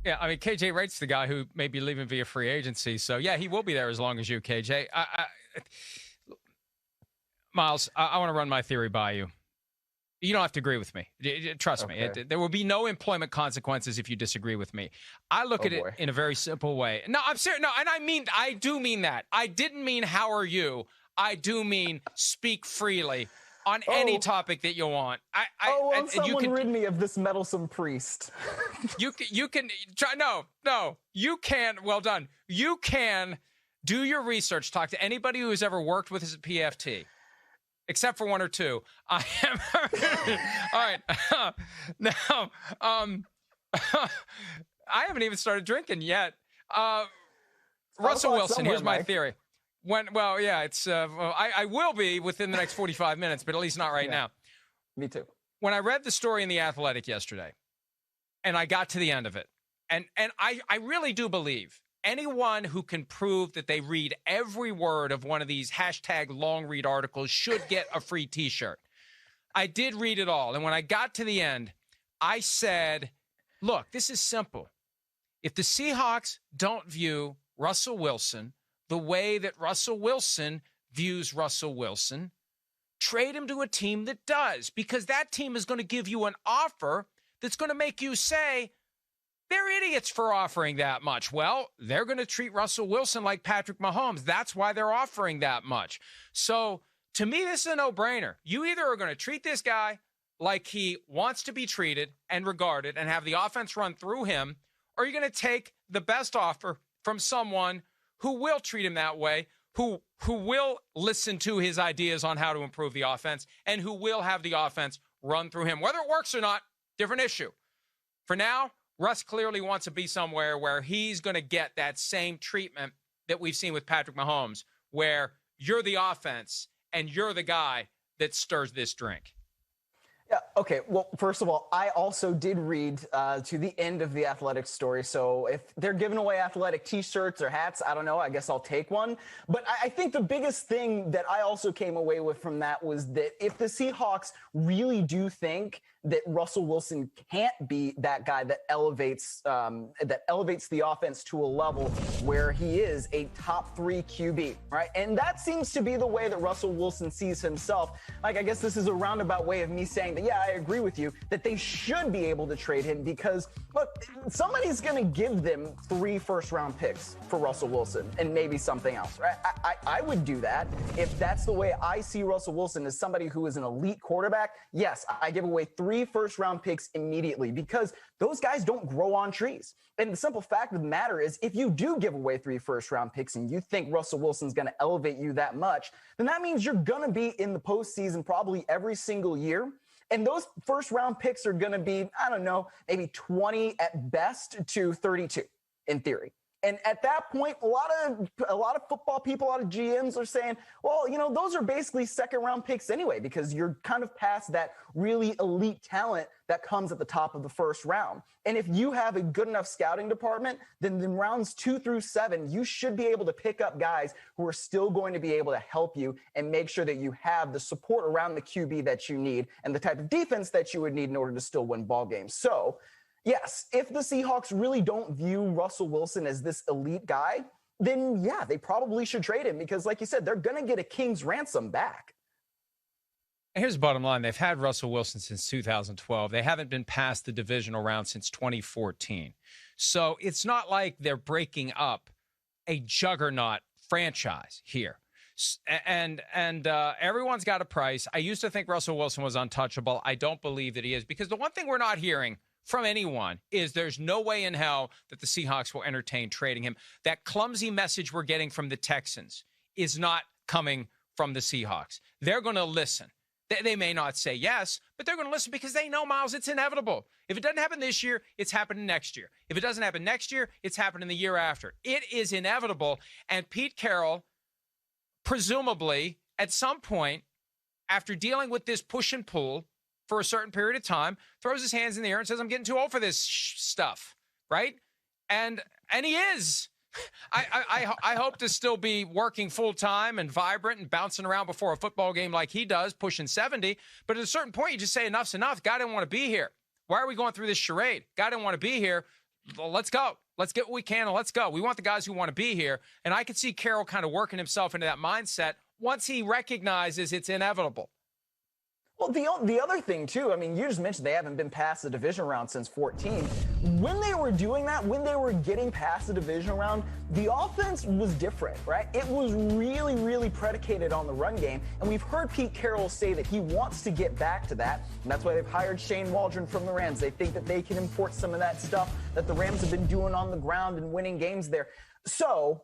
Yeah, I mean, KJ Wright's the guy who may be leaving via free agency. So, yeah, he will be there as long as you, KJ. Miles, I want to run my theory by you. You don't have to agree with me. Trust me. There will be no employment consequences if you disagree with me. I look at it in a very simple way. No, I'm serious. No, and I do mean that. I didn't mean how are you. I do mean speak freely on any topic that you want. Someone rid me of this meddlesome priest. You can try. No, you can. Well done. You can do your research. Talk to anybody who has ever worked with his PFT. Except for one or two. I am all right. Now, I haven't even started drinking yet. Russell Wilson. Here's my theory. I will be within the next 45 minutes, but at least not right now. Me too. When I read the story in The Athletic yesterday, and I got to the end of it, and I really do believe anyone who can prove that they read every word of one of these hashtag long read articles should get a free T-shirt. I did read it all. And when I got to the end, I said, look, this is simple. If the Seahawks don't view Russell Wilson the way that Russell Wilson views Russell Wilson, trade him to a team that does, because that team is going to give you an offer that's going to make you say, they're idiots for offering that much. Well, they're going to treat Russell Wilson like Patrick Mahomes. That's why they're offering that much. So to me, this is a no-brainer. You either are going to treat this guy like he wants to be treated and regarded and have the offense run through him, or you're going to take the best offer from someone who will treat him that way, who will listen to his ideas on how to improve the offense, and who will have the offense run through him. Whether it works or not, different issue. For now, Russ clearly wants to be somewhere where he's going to get that same treatment that we've seen with Patrick Mahomes, where you're the offense and you're the guy that stirs this drink. Yeah, okay. Well, first of all, I also did read to the end of the Athletic story. So if they're giving away Athletic T-shirts or hats, I don't know. I guess I'll take one. But I think the biggest thing that I also came away with from that was that if the Seahawks really do think that Russell Wilson can't be that guy that elevates the offense to a level where he is a top 3 QB, right? And that seems to be the way that Russell Wilson sees himself. Like, I guess this is a roundabout way of me saying that, yeah, I agree with you, that they should be able to trade him because, look, somebody's going to give them 3 first-round picks for Russell Wilson and maybe something else, right? I would do that. If that's the way I see Russell Wilson as somebody who is an elite quarterback, yes, I give away 3 first-round picks immediately because those guys don't grow on trees. And the simple fact of the matter is, if you do give away 3 first-round picks and you think Russell Wilson's going to elevate you that much, then that means you're going to be in the postseason probably every single year. And those first-round picks are going to be, I don't know, maybe 20 at best to 32 in theory. And at that point, a lot of football people, a lot of GMs are saying, well, you know, those are basically second-round picks anyway, because you're kind of past that really elite talent that comes at the top of the first round. And if you have a good enough scouting department, then in rounds 2 through 7, you should be able to pick up guys who are still going to be able to help you and make sure that you have the support around the QB that you need and the type of defense that you would need in order to still win ball games. So, yes, if the Seahawks really don't view Russell Wilson as this elite guy, then yeah, they probably should trade him because, like you said, they're going to get a king's ransom back. Here's the bottom line. They've had Russell Wilson since 2012. They haven't been past the divisional round since 2014. So it's not like they're breaking up a juggernaut franchise here. And everyone's got a price. I used to think Russell Wilson was untouchable. I don't believe that he is, because the one thing we're not hearing from anyone is there's no way in hell that the Seahawks will entertain trading him. That clumsy message we're getting from the Texans is not coming from the Seahawks. They're going to listen. They may not say yes, but they're going to listen because they know, Miles, it's inevitable. If it doesn't happen this year, it's happening next year. If it doesn't happen next year, it's happening the year after. It is inevitable. And Pete Carroll, presumably, at some point, after dealing with this push and pull for a certain period of time, throws his hands in the air and says, I'm getting too old for this stuff, right? And he is. I hope to still be working full-time and vibrant and bouncing around before a football game like he does, pushing 70. But at a certain point, you just say enough's enough. God didn't want to be here. Why are we going through this charade? God didn't want to be here. let's go. Let's get what we can and let's go. We want the guys who want to be here. And I could see Carroll kind of working himself into that mindset once he recognizes it's inevitable. Well, the other thing, too, I mean, you just mentioned they haven't been past the division round since 14. When they were doing that, when they were getting past the division round, the offense was different, right? It was really, really predicated on the run game. And we've heard Pete Carroll say that he wants to get back to that. And that's why they've hired Shane Waldron from the Rams. They think that they can import some of that stuff that the Rams have been doing on the ground and winning games there. So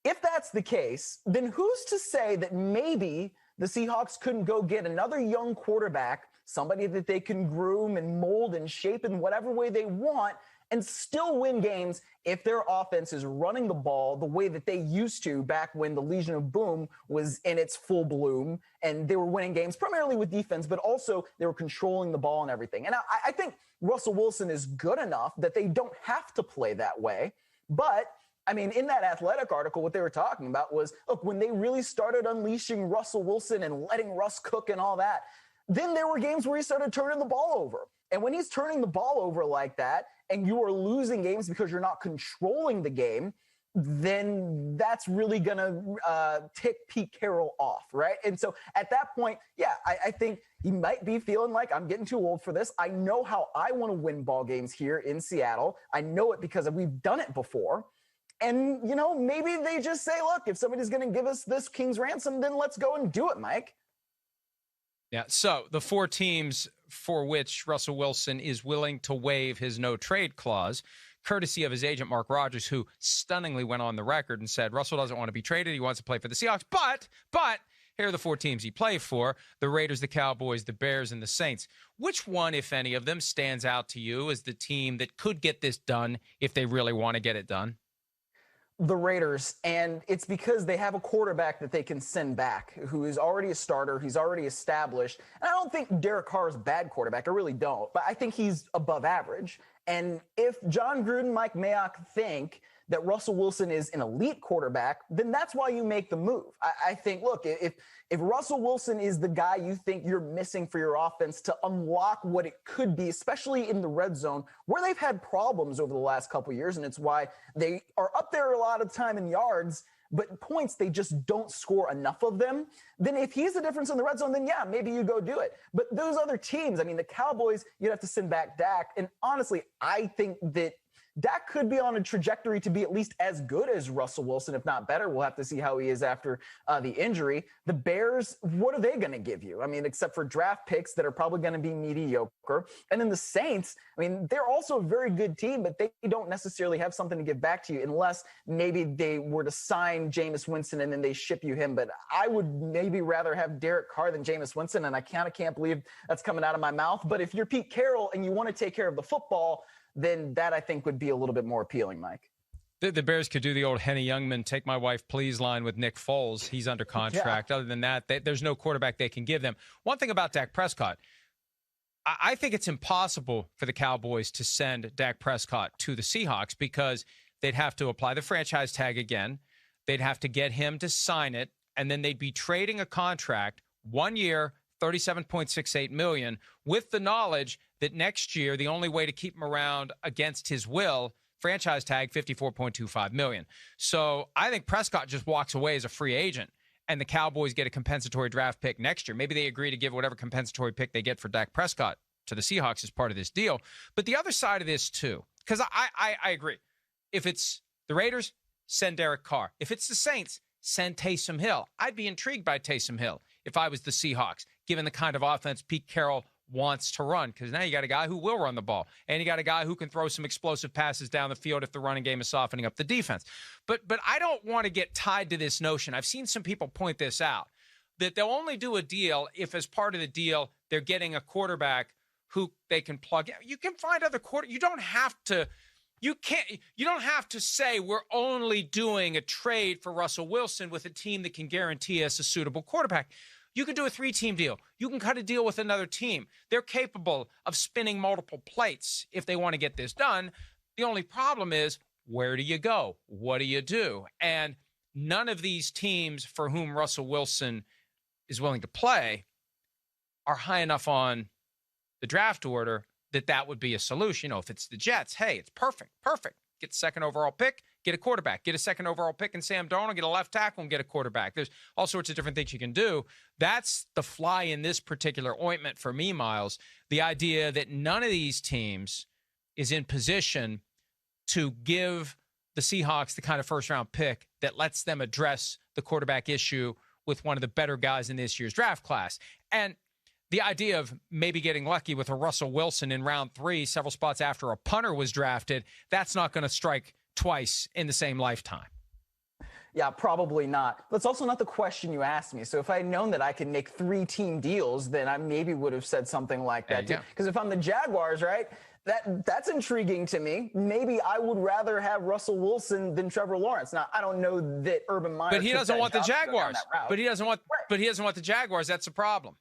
if that's the case, then who's to say that maybe the Seahawks couldn't go get another young quarterback, somebody that they can groom and mold and shape in whatever way they want, and still win games if their offense is running the ball the way that they used to back when the Legion of Boom was in its full bloom and they were winning games primarily with defense, but also they were controlling the ball and everything. And I think Russell Wilson is good enough that they don't have to play that way, but I mean, in that Athletic article, what they were talking about was, look, when they really started unleashing Russell Wilson and letting Russ cook and all that, then there were games where he started turning the ball over. And when he's turning the ball over like that, and you are losing games because you're not controlling the game, then that's really going to tick Pete Carroll off, right? And so at that point, yeah, I think he might be feeling like I'm getting too old for this. I know how I want to win ball games here in Seattle. I know it because we've done it before. And, you know, maybe they just say, look, if somebody's going to give us this king's ransom, then let's go and do it, Mike. Yeah, so the 4 teams for which Russell Wilson is willing to waive his no-trade clause, courtesy of his agent, Mark Rodgers, who stunningly went on the record and said Russell doesn't want to be traded. He wants to play for the Seahawks. But here are the 4 teams he played for, the Raiders, the Cowboys, the Bears, and the Saints. Which one, if any of them, stands out to you as the team that could get this done if they really want to get it done? The Raiders, and it's because they have a quarterback that they can send back who is already a starter. He's already established. And I don't think Derek Carr is a bad quarterback. I really don't. But I think he's above average. And if John Gruden, Mike Mayock think that Russell Wilson is an elite quarterback, then that's why you make the move. I think, look, if Russell Wilson is the guy you think you're missing for your offense to unlock what it could be, especially in the red zone, where they've had problems over the last couple of years, and it's why they are up there a lot of the time in yards, but points, they just don't score enough of them, then if he's the difference in the red zone, then yeah, maybe you go do it. But those other teams, I mean, the Cowboys, you'd have to send back Dak, and honestly, I think that Dak could be on a trajectory to be at least as good as Russell Wilson, if not better. We'll have to see how he is after the injury. The Bears, what are they going to give you? I mean, except for draft picks that are probably going to be mediocre. And then the Saints, I mean, they're also a very good team, but they don't necessarily have something to give back to you unless maybe they were to sign Jameis Winston and then they ship you him. But I would maybe rather have Derek Carr than Jameis Winston, and I kind of can't believe that's coming out of my mouth. But if you're Pete Carroll and you want to take care of the football, then that I think would be a little bit more appealing, Mike. The Bears could do the old Henny Youngman, take my wife, please line with Nick Foles. He's under contract. Yeah. Other than that, there's no quarterback they can give them. One thing about Dak Prescott, I think it's impossible for the Cowboys to send Dak Prescott to the Seahawks because they'd have to apply the franchise tag again. They'd have to get him to sign it, and then they'd be trading a contract 1 year, $37.68 million, with the knowledge that next year the only way to keep him around against his will, franchise tag $54.25 million. So I think Prescott just walks away as a free agent, and the Cowboys get a compensatory draft pick next year. Maybe they agree to give whatever compensatory pick they get for Dak Prescott to the Seahawks as part of this deal. But the other side of this too, because I agree, if it's the Raiders, send Derek Carr. If it's the Saints, send Taysom Hill. I'd be intrigued by Taysom Hill if I was the Seahawks, given the kind of offense Pete Carroll wants to run, because now you got a guy who will run the ball, and you got a guy who can throw some explosive passes down the field if the running game is softening up the defense. But I don't want to get tied to this notion. I've seen some people point this out, that they'll only do a deal if as part of the deal they're getting a quarterback who they can plug in. You can find other you don't have to say we're only doing a trade for Russell Wilson with a team that can guarantee us a suitable quarterback. You can do a 3-team deal. You can cut a deal with another team. They're capable of spinning multiple plates if they want to get this done. The only problem is, where do you go? What do you do? And none of these teams for whom Russell Wilson is willing to play are high enough on the draft order that would be a solution. If it's the Jets, hey, it's perfect. Get the second overall pick, get a quarterback. Get a second overall pick in Sam Darnold, get a left tackle, and get a quarterback. There's all sorts of different things you can do. That's the fly in this particular ointment for me, Miles. The idea that none of these teams is in position to give the Seahawks the kind of first-round pick that lets them address the quarterback issue with one of the better guys in this year's draft class. And the idea of maybe getting lucky with a Russell Wilson in round 3, several spots after a punter was drafted, that's not going to strike twice in the same lifetime. Yeah, probably not. That's also not the question you asked me. So if I had known that I could make 3-team deals, then I maybe would have said something like that too. Because if I'm the Jaguars, right, that's intriguing to me. Maybe I would rather have Russell Wilson than Trevor Lawrence. Now, I don't know that Urban Meyer. But he doesn't want the Jaguars. But he doesn't want. Right. But he doesn't want the Jaguars. That's the problem.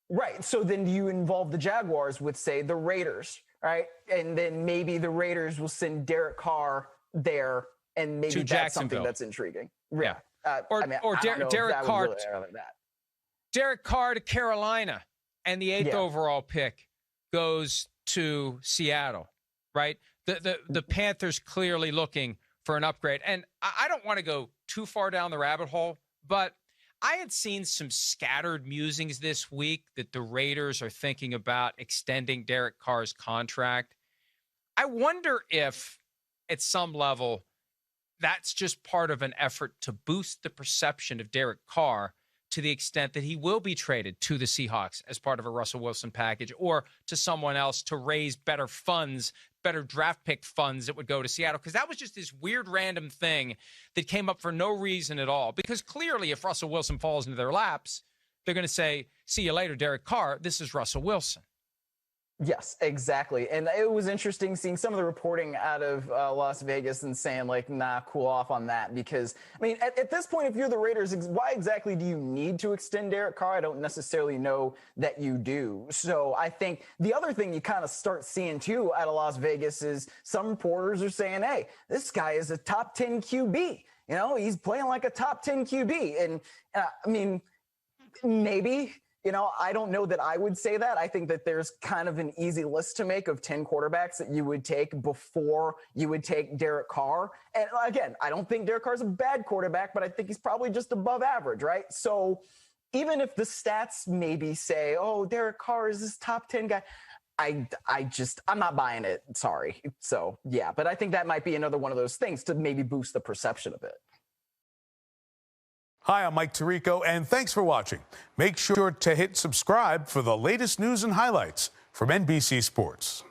Right. So then do you involve the Jaguars with, say, the Raiders, right? And then maybe the Raiders will send Derek Carr there, and maybe that's something that's intriguing. Yeah. Derek Carr. Derek Carr to Carolina, and the 8th overall pick goes to Seattle, right? The Panthers clearly looking for an upgrade. And I don't want to go too far down the rabbit hole, but I had seen some scattered musings this week that the Raiders are thinking about extending Derek Carr's contract. I wonder if at some level that's just part of an effort to boost the perception of Derek Carr to the extent that he will be traded to the Seahawks as part of a Russell Wilson package, or to someone else to raise better funds, better draft pick funds that would go to Seattle. Because that was just this weird random thing that came up for no reason at all. Because clearly if Russell Wilson falls into their laps, they're going to say, see you later, Derek Carr. This is Russell Wilson. Yes, exactly. And it was interesting seeing some of the reporting out of Las Vegas and saying, like, nah, cool off on that. Because, I mean, at this point, if you're the Raiders, why exactly do you need to extend Derek Carr? I don't necessarily know that you do. So I think the other thing you kind of start seeing, too, out of Las Vegas is some reporters are saying, hey, this guy is a top 10 QB. You know, he's playing like a top 10 QB. And, I mean, maybe. You know, I don't know that I would say that. I think that there's kind of an easy list to make of 10 quarterbacks that you would take before you would take Derek Carr. And again, I don't think Derek Carr's a bad quarterback, but I think he's probably just above average, right? So even if the stats maybe say, oh, Derek Carr is this top 10 guy, I'm not buying it. Sorry. So, yeah, but I think that might be another one of those things to maybe boost the perception of it. Hi, I'm Mike Tirico, and thanks for watching. Make sure to hit subscribe for the latest news and highlights from NBC Sports.